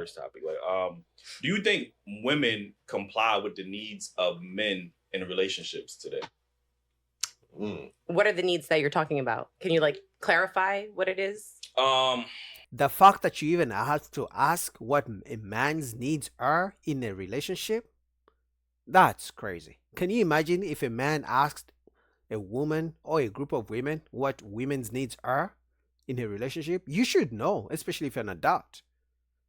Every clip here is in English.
first topic. Like, do you think women comply with the needs of men in relationships today? What are the needs that you're talking about? Can you like clarify what it is? The fact that you even have to ask what a man's needs are in a relationship, that's crazy. Can you imagine if a man asked a woman or a group of women what women's needs are in a relationship? You should know, especially if you're an adult.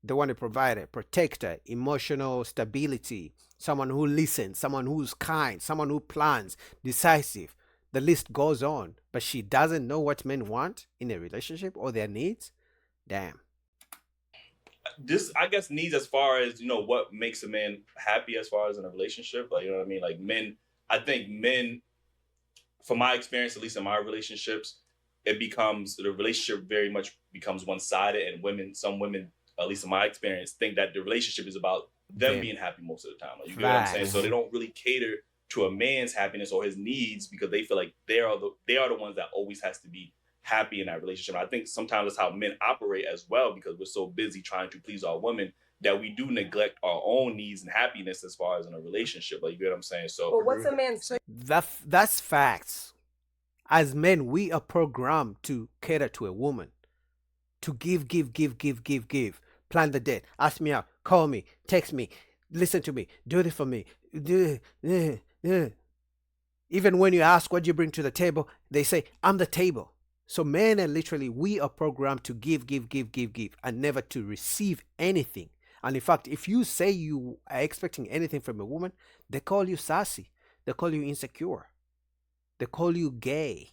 They want to provide a protector, emotional stability, someone who listens, someone who's kind, someone who plans, decisive. The list goes on. But she doesn't know what men want in a relationship or their needs. Damn. This, I guess, needs as far as, what makes a man happy as far as in a relationship. Like, you know what I mean? Like men, I think men, from my experience, at least in my relationships, the relationship very much becomes one-sided, and some women, at least in my experience, think that the relationship is about them being happy most of the time. Like, you get what I'm saying? So they don't really cater to a man's happiness or his needs because they feel like they are the ones that always has to be happy in that relationship. And I think sometimes that's how men operate as well, because we're so busy trying to please our women that we do neglect our own needs and happiness as far as in a relationship. Like, you get what I'm saying? So, but what's a man's? That's facts. As men, we are programmed to cater to a woman, to give. Plan the date, ask me out, call me, text me, listen to me, do this for me. Even when you ask what you bring to the table, they say, I'm the table. So men are literally, we are programmed to give, and never to receive anything. And in fact, if you say you are expecting anything from a woman, they call you sassy. They call you insecure. They call you gay.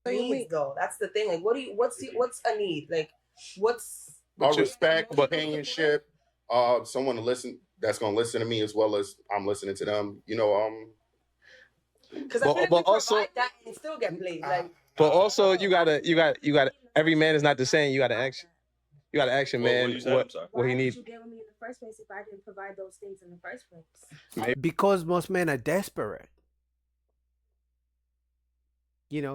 Needs though, that's the thing. Like, what's a need? Like, what's respect, companionship, someone to listen that's gonna listen to me as well as I'm listening to them. Because I feel like also that and still get played. Like, but also you gotta. Every man is not the same. You gotta ask your man what he needs. Why did you get with me in the first place if I didn't provide those things in the first place? Because most men are desperate.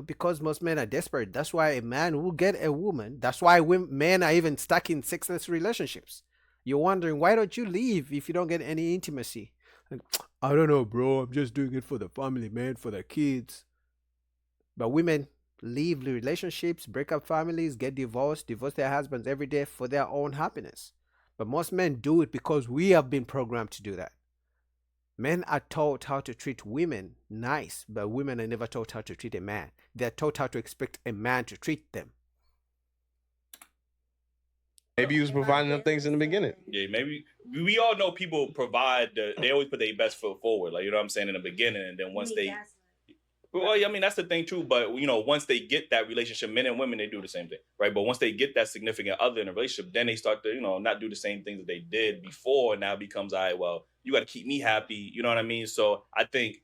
Because most men are desperate. That's why a man will get a woman. That's why men are even stuck in sexless relationships. You're wondering, why don't you leave if you don't get any intimacy? Like, I don't know, bro. I'm just doing it for the family, man, for the kids. But women leave the relationships, break up families, get divorce their husbands every day for their own happiness. But most men do it because we have been programmed to do that. Men are taught how to treat women nice, but women are never taught how to treat a man. They're taught how to expect a man to treat them. Maybe he was providing them things in the beginning. Yeah, maybe. We all know people provide, they always put their best foot forward, like, you know what I'm saying, in the beginning, and then once they... Well, I mean, that's the thing too, but, once they get that relationship, men and women, they do the same thing, right? But once they get that significant other in a relationship, then they start to, not do the same things that they did before, and now it becomes, all right, well, you got to keep me happy, you know what I mean? So I think,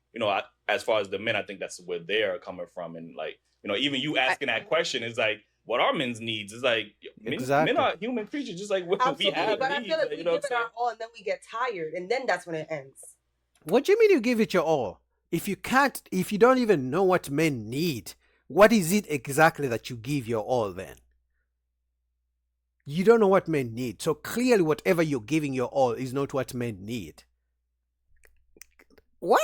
as far as the men, I think that's where they're coming from, and, like, even you asking that question is like, what are men's needs? It's like, men are human creatures, just like we have but needs. I feel like we give it our all, and then we get tired, and then that's when it ends. What do you mean you give it your all? If you don't even know what men need, what is it exactly that you give your all then? You don't know what men need. So clearly whatever you're giving your all is not what men need. What?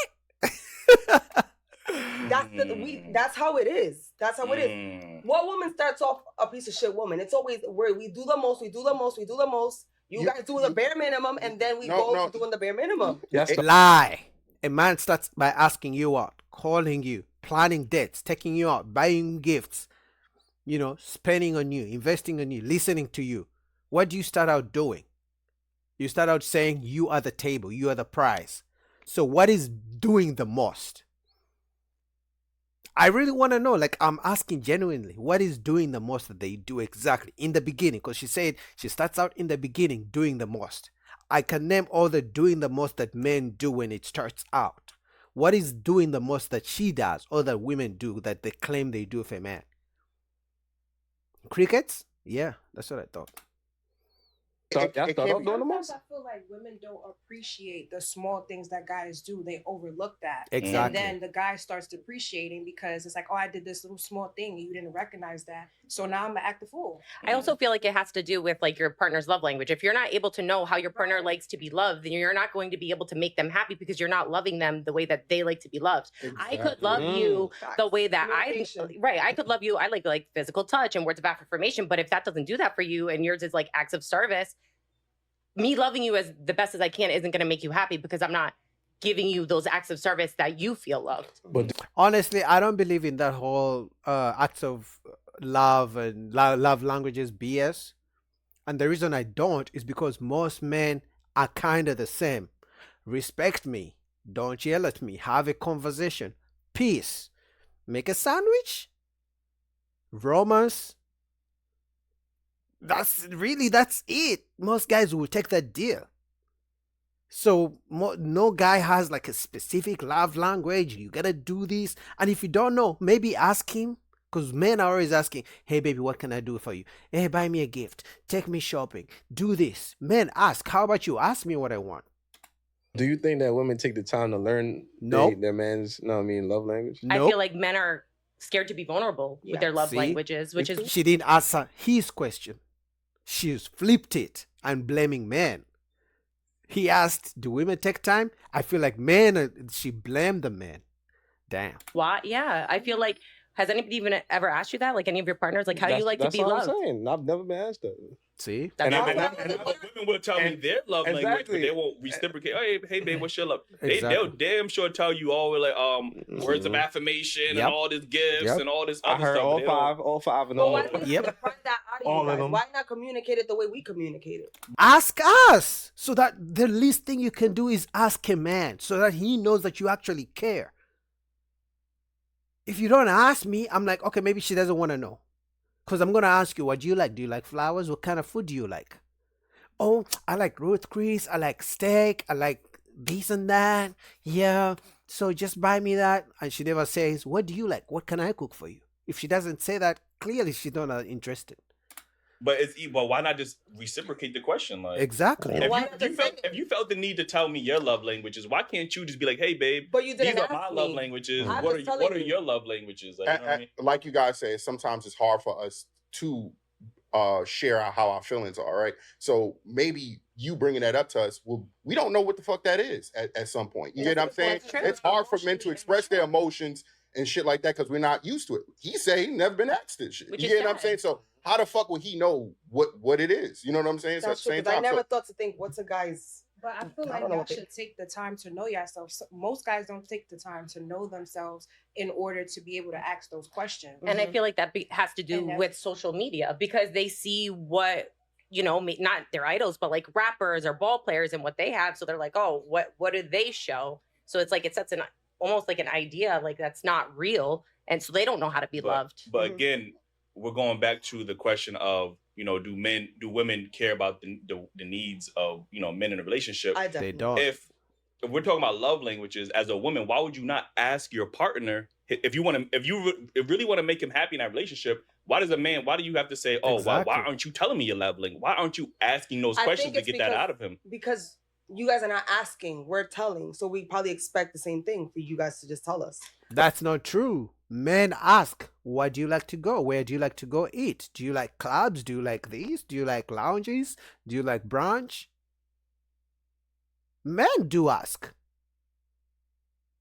That's how it is. That's how it is. What woman starts off a piece of shit woman? It's always where we do the most. You guys do the bare minimum, and then we go to doing the bare minimum. Yes. Lie. A man starts by asking you out, calling you, planning dates, taking you out, buying gifts, spending on you, investing on you, listening to you. What do you start out doing? You start out saying you are the table, you are the prize. So what is doing the most? I really want to know, like, I'm asking genuinely, what is doing the most that they do exactly in the beginning? Because she said she starts out in the beginning doing the most. I can name all the doing the most that men do when it starts out. What is doing the most that she does or that women do that they claim they do for a man? Crickets? Yeah, that's what I thought. Y'all start off doing the most? Sometimes I feel like women don't appreciate the small things that guys do. They overlook that. Exactly. And then the guy starts depreciating because it's like, oh, I did this little small thing and you didn't recognize that. So now I'm gonna act a fool. I also feel like it has to do with like your partner's love language. If you're not able to know how your partner likes to be loved, then you're not going to be able to make them happy because you're not loving them the way that they like to be loved. I could love you the way that I could love you. I like physical touch and words of affirmation. But if that doesn't do that for you and yours is like acts of service, me loving you as the best as I can isn't going to make you happy because I'm not giving you those acts of service that you feel loved. But Honestly, I don't believe in that whole acts of love and love languages BS. And the reason I don't is because most men are kind of the same. Respect me. Don't yell at me. Have a conversation. Peace. Make a sandwich. Romance. That's it. Most guys will take that deal. So no guy has like a specific love language. You gotta do this. And if you don't know, maybe ask him. Because men are always asking, hey baby, what can I do for you? Hey, buy me a gift. Take me shopping. Do this. Men ask. How about you? Ask me what I want. do you think that women take the time to learn their man's, love language? I feel like men are scared to be vulnerable with their love languages, which is... She didn't answer his question. She's flipped it and blaming men. He asked, do women take time? I feel like she blamed the men. Damn. Why? Yeah. I feel like, has anybody even ever asked you that? Like any of your partners? Like, how do you like to be loved? That's what I'm saying. I've never been asked that. See? And women will tell me their love language, but they won't reciprocate. Hey, babe, what's your love? They'll damn sure tell you all words of affirmation and all these gifts and all this other I heard stuff. all five and all. Why not communicate it the way we communicate it? Ask us. So that the least thing you can do is ask a man so that he knows that you actually care. If you don't ask me, I'm like, okay, maybe she doesn't want to know. Because I'm going to ask you, what do you like? Do you like flowers? What kind of food do you like? Oh, I like Ruth Chris. I like steak. I like this and that. Yeah. So just buy me that. And she never says, what do you like? What can I cook for you? If she doesn't say that, clearly she's not interested. But why not just reciprocate the question? Like, exactly. If you felt the need to tell me your love languages, why can't you just be like, hey, babe, but you didn't these are my love languages. What are your love languages? Like, you know what I mean? Like you guys say, sometimes it's hard for us to share how our feelings are, right? So maybe you bringing that up to us, we don't know what the fuck that is at some point. You get what I'm saying? It's hard for men to express their emotions and shit like that because we're not used to it. He say he never been asked this shit. You get what I'm saying? So how the fuck would he know what it is? You know what I'm saying? That's true, I never thought to think, what's a guy's... But I feel like y'all should take the time to know yourself. So most guys don't take the time to know themselves in order to be able to ask those questions. And I feel like that has to do with social media because they see what, not their idols, but like rappers or ball players and what they have. So they're like, oh, what do they show? So it's like it sets almost like an idea like that's not real. And so they don't know how to be loved. But again, we're going back to the question of, do women care about the needs of, men in a relationship? They don't. If we're talking about love languages, as a woman, why would you not ask your partner if you really want to make him happy in that relationship? Why do you have to say, oh, why aren't you telling me your love language? Why aren't you asking those questions to get that out of him? Because you guys are not asking, we're telling. So we probably expect the same thing for you guys to just tell us. That's not true. Men ask, where do you like to go? Where do you like to go eat? Do you like clubs? Do you like these? Do you like lounges? Do you like brunch? Men do ask.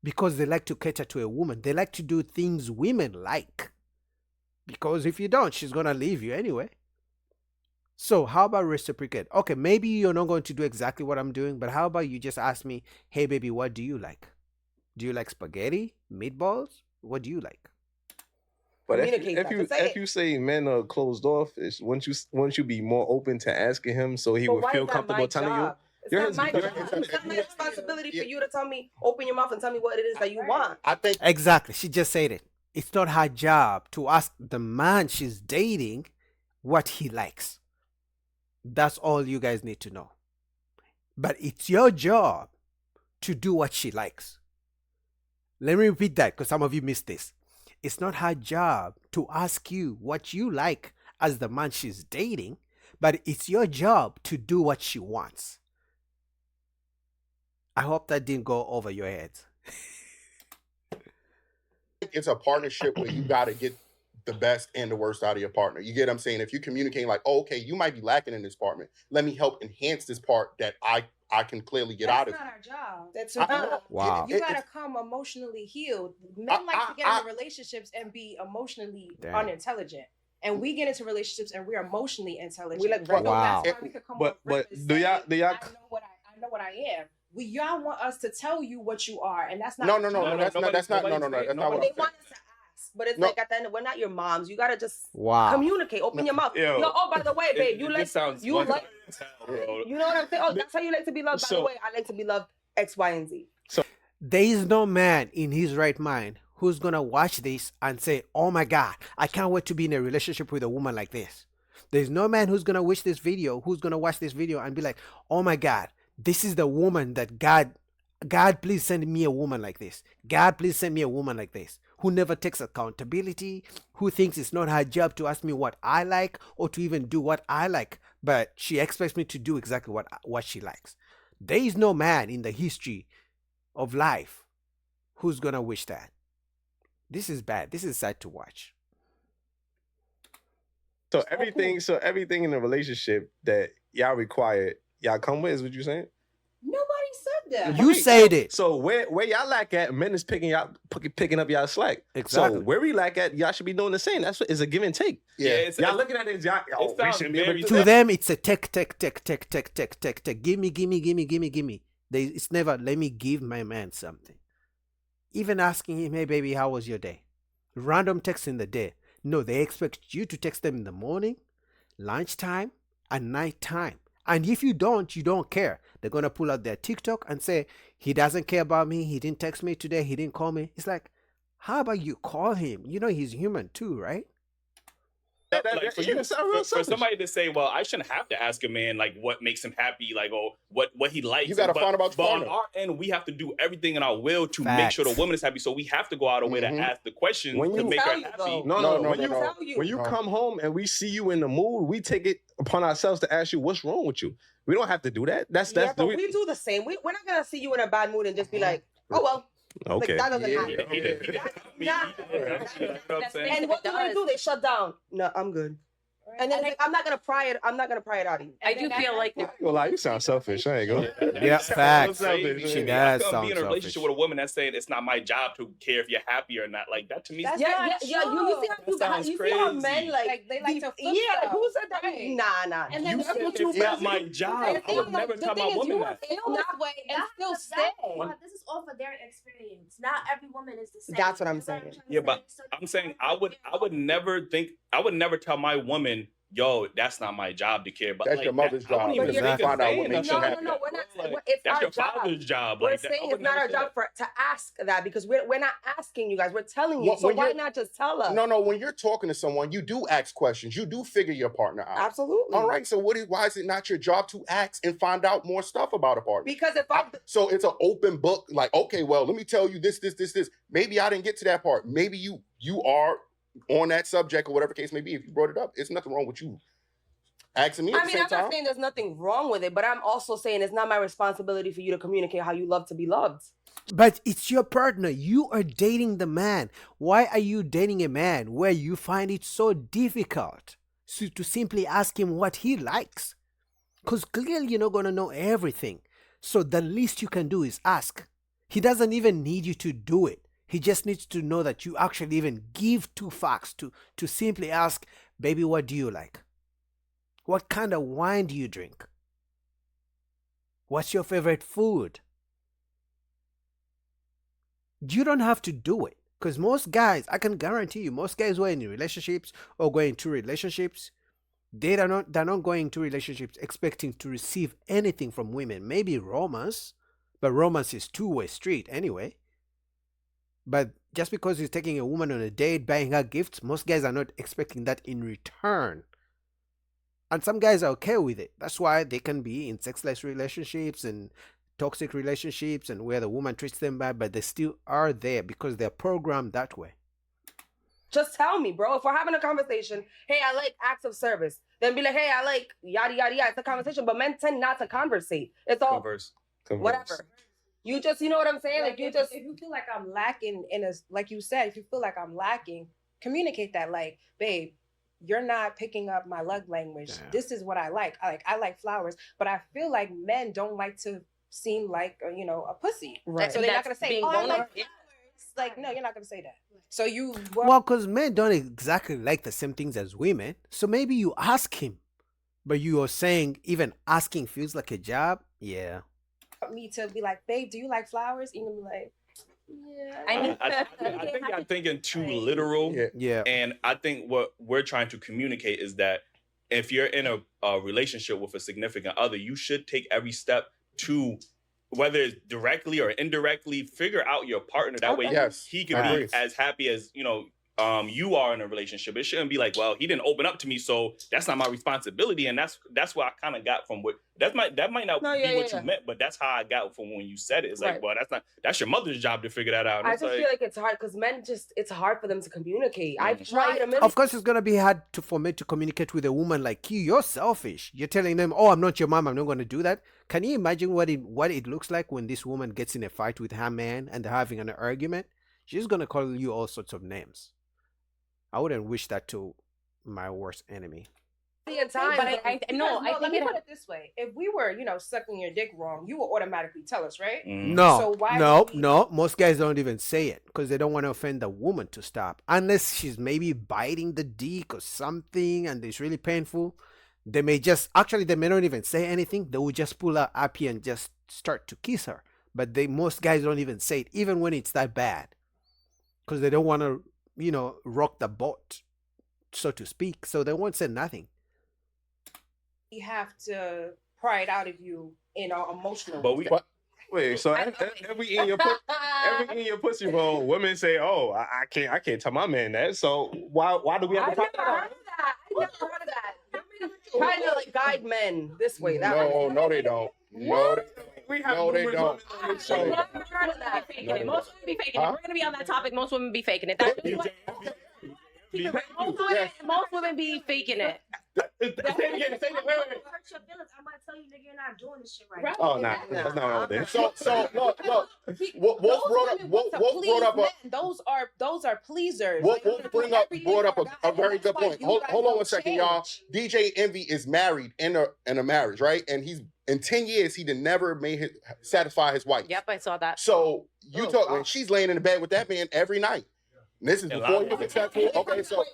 Because they like to cater to a woman. They like to do things women like. Because if you don't, she's going to leave you anyway. So how about reciprocate? Okay, maybe you're not going to do exactly what I'm doing, but how about you just ask me, hey baby, what do you like? Do you like spaghetti? Meatballs? What do you like? But if you say men are closed off, wouldn't you be more open to asking him so he would feel comfortable telling you? It's not my responsibility for you to tell me, open your mouth and tell me what it is that you want. I think exactly. She just said it. It's not her job to ask the man she's dating what he likes. That's all you guys need to know. But it's your job to do what she likes. Let me repeat that because some of you missed this. It's not her job to ask you what you like as the man she's dating, but it's your job to do what she wants. I hope that didn't go over your heads. It's a partnership where you got to get the best and the worst out of your partner. You get what I'm saying? If you communicate like, oh, okay, you might be lacking in this department. Let me help enhance this part that I can clearly get out of. That's not our job. That's wow. You gotta come emotionally healed. Men like to get into relationships and be emotionally unintelligent. And we get into relationships and we're emotionally intelligent. We like, so wow. that's why we could come But do y'all I know what I am. Y'all want us to tell you what you are, and that's not. No. That's not what they I'm saying. want us to ask, but it's like at the end, we're not your moms. You gotta just communicate. Open your mouth. Yo. Oh, by the way, babe, you know what I'm saying? Oh, that's how you like to be loved. By the way, I like to be loved X, Y, and Z. So there is no man in his right mind who's gonna watch this and say, "Oh my God, I can't wait to be in a relationship with a woman like this." There's no man who's gonna watch this video and be like, "Oh my God, this is the woman that God, please send me a woman like this. God, please send me a woman like this, who never takes accountability, who thinks it's not her job to ask me what I like or to even do what I like, but she expects me to do exactly what she likes." There is no man in the history of life who's gonna wish that. This is bad. This is sad to watch. So everything in the relationship that y'all require, y'all come with, is what you saying? Nobody said that. You said it. So where y'all lack at, men is picking up y'all slack. Exactly. So where we lack at, y'all should be doing the same. That's what is a give and take. Yeah. Y'all looking at it, y'all, we shouldn't be able to do To that. them, it's a take. Give me. It's never, let me give my man something. Even asking him, "Hey baby, how was your day?" Random text in the day. No, they expect you to text them in the morning, lunchtime, and nighttime. And if you don't care. They're going to pull out their TikTok and say, "He doesn't care about me. He didn't text me today. He didn't call me." It's like, how about you call him? You know he's human too, right? Like for somebody to say, "Well, I shouldn't have to ask a man like what makes him happy, like what he likes." You gotta find about your partner. On our end, we have to do everything in our will to make Facts. sure the woman is happy. So we have to go out of way to ask the questions to make her happy. When you come home and we see you in the mood, we take it upon ourselves to ask you what's wrong with you. We don't have to do that. We do the same. We're not gonna see you in a bad mood and just be like, "Oh well." Okay. Like, that doesn't happen. And what do? They shut down. No, I'm good. And then I'm not gonna pry it out of you. I do feel like you sound selfish. I ain't gonna. Yeah, facts. She does I sound be in a relationship with a woman that's saying it's not my job to care if you're happy or not. Like that to me. You see how men like they like to flip yeah. Who said that? Right. Nah. And then it's not my job. I would never tell my woman that. Feel this way and still stay. This is all for their experience. Not every woman is the same. That's what I'm saying. Yeah, but I'm saying I would never tell my woman, "Yo, that's not my job to care." But that's like, your mother's job. Even Find out what makes you happy. No, we're not. Like, It's that's our your job. father's job. We're Like, saying it's not our job to ask that because we're not asking you guys. We're telling you. So why not just tell us? No. When you're talking to someone, you do ask questions. You do figure your partner out. Absolutely. All right. So why is it not your job to ask and find out more stuff about a partner? Because so it's an open book. Like, okay, well, let me tell you this. Maybe I didn't get to that part. Maybe you are on that subject or whatever case may be. If you brought it up, it's nothing wrong with you asking me. I'm not saying there's nothing wrong with it, but I'm also saying it's not my responsibility for you to communicate how you love to be loved. But it's your partner. You are dating the man. Why are you dating a man where you find it so difficult to simply ask him what he likes? Because clearly you're not going to know everything. So the least you can do is ask. He doesn't even need you to do it. He just needs to know that you actually even give two facts to simply ask, "Baby, what do you like? What kind of wine do you drink? What's your favorite food?" You don't have to do it. Because most guys, I can guarantee you, most guys who are in relationships or going to relationships, they're not going to relationships expecting to receive anything from women. Maybe romance, but romance is two-way street anyway. But just because he's taking a woman on a date, buying her gifts, most guys are not expecting that in return. And some guys are okay with it. That's why they can be in sexless relationships and toxic relationships and where the woman treats them bad, but they still are there because they're programmed that way. Just tell me, bro. If we're having a conversation, "Hey, I like acts of service." then be like, hey, I like yada yada yada. It's a conversation, but men tend not to conversate. It's all Converse. whatever. You just, you know what I'm saying? Like you just, if you feel like I'm lacking in a, like you said, if you feel like I'm lacking, communicate that. Like, babe, you're not picking up my love language. Damn. This is what I like. I like flowers, but I feel like men don't like to seem like a pussy. right. So they're not gonna say, being "Oh, I like vulnerable. flowers." Like, no, you're not gonna say that. So you Well, because men don't exactly like the same things as women. So maybe you ask him, but you are saying even asking feels like a job. Yeah. want me to be like, babe, do you like flowers? And you're like, yeah. I think I'm thinking too literal. Yeah. And I think what we're trying to communicate is that if you're in a relationship with a significant other, you should take every step to, whether it's directly or indirectly, figure out your partner. That way he can be as happy as, you are in a relationship. It shouldn't be like, well, he didn't open up to me, so that's not my responsibility. And that's what I kind of got from what that might not be what you meant, but that's how I got from when you said it. It's like, well, that's your mother's job to figure that out. I just feel like it's hard because men it's hard for them to communicate. I've tried a million. Of course, it's gonna be hard for men to communicate with a woman like you. You're selfish. You're telling them, "Oh, I'm not your mom. I'm not going to do that." Can you imagine what it looks like when this woman gets in a fight with her man and they're having an argument? She's gonna call you all sorts of names. I wouldn't wish that to my worst enemy. But I let me put it this way: if we were, sucking your dick wrong, you would automatically tell us, right? No, so why no. Most guys don't even say it because they don't want to offend the woman to stop, unless she's maybe biting the dick or something, and it's really painful. They may not even say anything. They will just pull her up here and just start to kiss her. But most guys don't even say it, even when it's that bad, because they don't want to, rock the boat, so to speak. So they won't say nothing. We have to pry it out of you in our emotional. But wait, so every in your pussy roll, women say, "Oh, I can't tell my man that." So why do we have to talk about I never heard of that. Trying to like guide men this way. That way. No, they don't. No, they don't. Most women be faking it. Most women be faking it. We're gonna be on that topic. Most women be faking it. Most women be faking it. Hurt your feelings. I'm gonna tell you, nigga, you're not doing this shit right. Oh, nah, that's not all there. So look, Wolf brought up those are pleasers. Wolf brought up a very good point. Hold on 1 second, y'all. DJ Envy is married in a marriage, right? And he's in 10 years he never satisfy his wife. Yep, I saw that. So and she's laying in the bed with that man every night. And this is before he was successful. Okay, so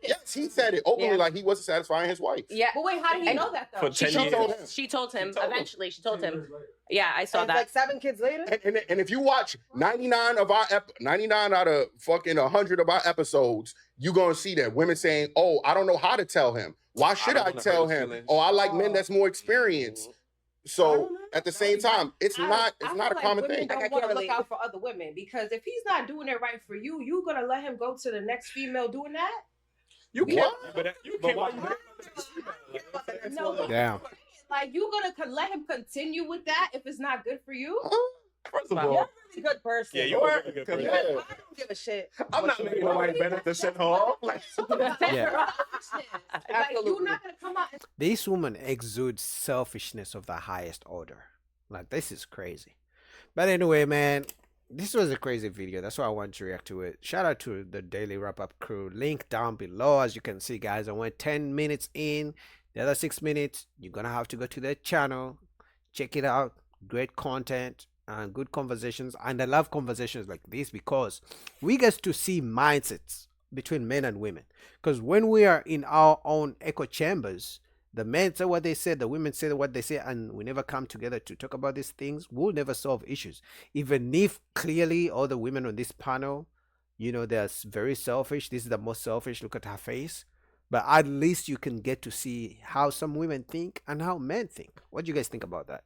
yes, he said it openly, like he wasn't satisfying his wife. Yeah, but wait, how do you know that though? For 10 years. She told him. Eventually, she told him. Yeah, I saw that. Like 7 kids later. And if you watch 99 out of fucking 100 of our episodes, you're gonna see that women saying, "Oh, I don't know how to tell him. Why should I tell him? Oh, I like men that's more experienced." So at the same time, it's not a common thing. I want to look out for other women because if he's not doing it right for you, you gonna let him go to the next female doing that? You can't. Damn. Like you gonna let him continue with that if it's not good for you? First of all, you're a really good person. Yeah, you're a really good person. I don't give a shit. I'm not making nobody better to send her off. Yeah. Like, you're not gonna come out. This woman exudes selfishness of the highest order. Like, this is crazy. But anyway, man, this was a crazy video. That's why I wanted to react to it. Shout out to the Daily Wrap-Up crew. Link down below. As you can see, guys, I went 10 minutes in. The other 6 minutes, you're going to have to go to their channel. Check it out. Great content and good conversations. And I love conversations like this because we get to see mindsets between men and women. Because when we are in our own echo chambers, the men say what they say, the women say what they say, and we never come together to talk about these things, we'll never solve issues. Even if clearly all the women on this panel, they're very selfish. This is the most selfish. Look at her face. But at least you can get to see how some women think and how men think. What do you guys think about that?